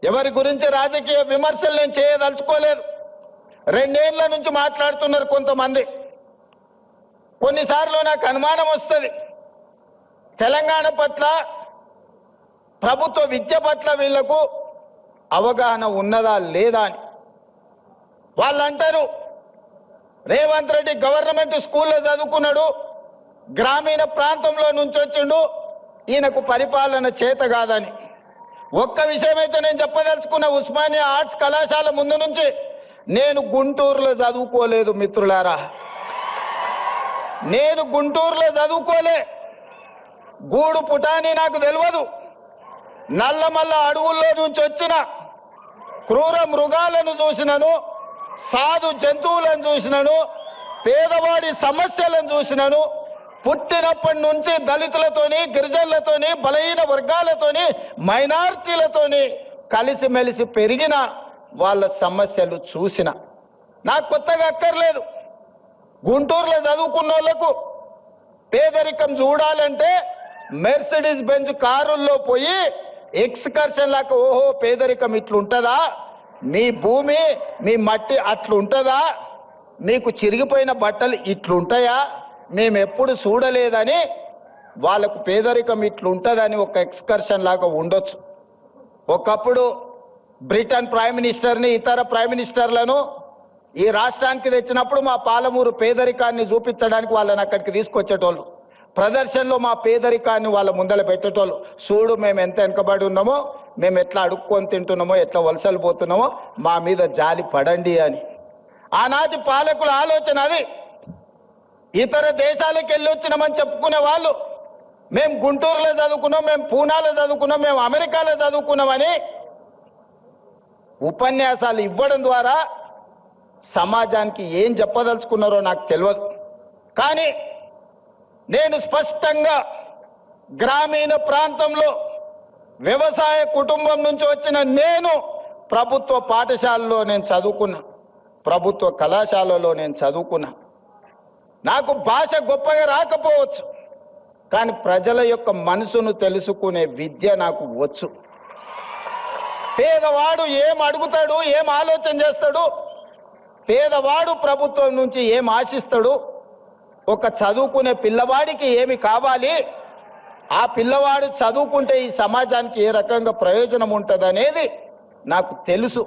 ఎవరి గురించి రాజకీయ విమర్శలు నేను చేయదలుచుకోలేదు. 2 ఏళ్ల నుంచి మాట్లాడుతున్నారు కొంతమంది. కొన్నిసార్లు నాకు అనుమానం వస్తుంది, తెలంగాణ పట్ల, ప్రభుత్వ విద్య పట్ల వీళ్లకు అవగాహన ఉన్నదా లేదా అని. వాళ్ళు అంటారు, రేవంత్ రెడ్డి గవర్నమెంట్ స్కూల్లో చదువుకున్నాడు, గ్రామీణ ప్రాంతంలో నుంచి వచ్చిండు, ఈయనకు పరిపాలన చేత కాదని. ఒక్క విషయం అయితే నేను చెప్పదలుచుకున్న, ఉస్మానియా ఆర్ట్స్ కళాశాల ముందు నుంచి నేను గుంటూరులో చదువుకోలేదు మిత్రులారా. నేను గుంటూరులో చదువుకోలే. గూడు పుటాని నాకు తెలియదు. నల్లమల్ల అడవుల్లో నుంచి వచ్చిన క్రూర మృగాలను చూసినను, సాధు జంతువులను చూసినను, పేదవాడి సమస్యలను చూసినను. పుట్టినప్పటి నుంచి దళితులతోని, గిరిజనులతోని, బలహీన వర్గాలతోని, మైనారిటీలతోని కలిసిమెలిసి పెరిగిన వాళ్ళ సమస్యలు చూసిన. నాకు కొత్తగా అక్కర్లేదు. గుంటూరులో చదువుకున్న వాళ్లకు పేదరికం చూడాలంటే మెర్సిడీస్ బెంజ్ కారుల్లో పోయి ఎక్స్కర్షన్ లాగా, ఓహో పేదరికం ఇట్లుంటుందా, మీ భూమి మీ మట్టి అట్లుంటుందా, మీకు చిరిగిపోయిన బట్టలు ఇట్లుంటాయా, మేము ఎప్పుడు చూడలేదని వాళ్ళకు పేదరికం ఇట్లుంటుందని ఒక ఎక్స్కర్షన్ లాగా ఉండొచ్చు. ఒకప్పుడు బ్రిటన్ ప్రైమ్ మినిస్టర్ని, ఇతర ప్రైమ్ మినిస్టర్లను ఈ రాష్ట్రానికి తెచ్చినప్పుడు మా పాలమూరు పేదరికాన్ని చూపించడానికి వాళ్ళని అక్కడికి తీసుకొచ్చేటోళ్ళు. ప్రదర్శనలో మా పేదరికాన్ని వాళ్ళ ముందర పెట్టేటోళ్ళు. చూడు మేము ఎంత వెనుకబడి ఉన్నామో, మేము ఎట్లా అడుక్కొని తింటున్నామో, ఎట్లా వలసలు పోతున్నామో, మా మీద జాలి పడండి అని. ఆనాటి పాలకుల ఆలోచన అది. ఇతర దేశాలకు వెళ్ళి వచ్చినామని చెప్పుకునే వాళ్ళు, మేము గుంటూరులో చదువుకున్నాం, మేము పూనాలో చదువుకున్నాం, మేము అమెరికాలో చదువుకున్నామని ఉపన్యాసాలు ఇవ్వడం ద్వారా సమాజానికి ఏం చెప్పదలుచుకున్నారో నాకు తెలియదు. కానీ నేను స్పష్టంగా గ్రామీణ ప్రాంతంలో వ్యవసాయ కుటుంబం నుంచి వచ్చిన నేను ప్రభుత్వ పాఠశాలలో నేను చదువుకున్నా, ప్రభుత్వ కళాశాలలో నేను చదువుకున్నా. నాకు భాష గొప్పగా రాకపోవచ్చు, కానీ ప్రజల యొక్క మనసును తెలుసుకునే విద్య నాకు వచ్చు. పేదవాడు ఏం అడుగుతాడు, ఏం ఆలోచన చేస్తాడు, పేదవాడు ప్రభుత్వం నుంచి ఏం ఆశిస్తాడు, ఒక చదువుకునే పిల్లవాడికి ఏమి కావాలి, ఆ పిల్లవాడు చదువుకుంటే ఈ సమాజానికి ఏ రకంగా ప్రయోజనం ఉంటుంది అనేది నాకు తెలుసు.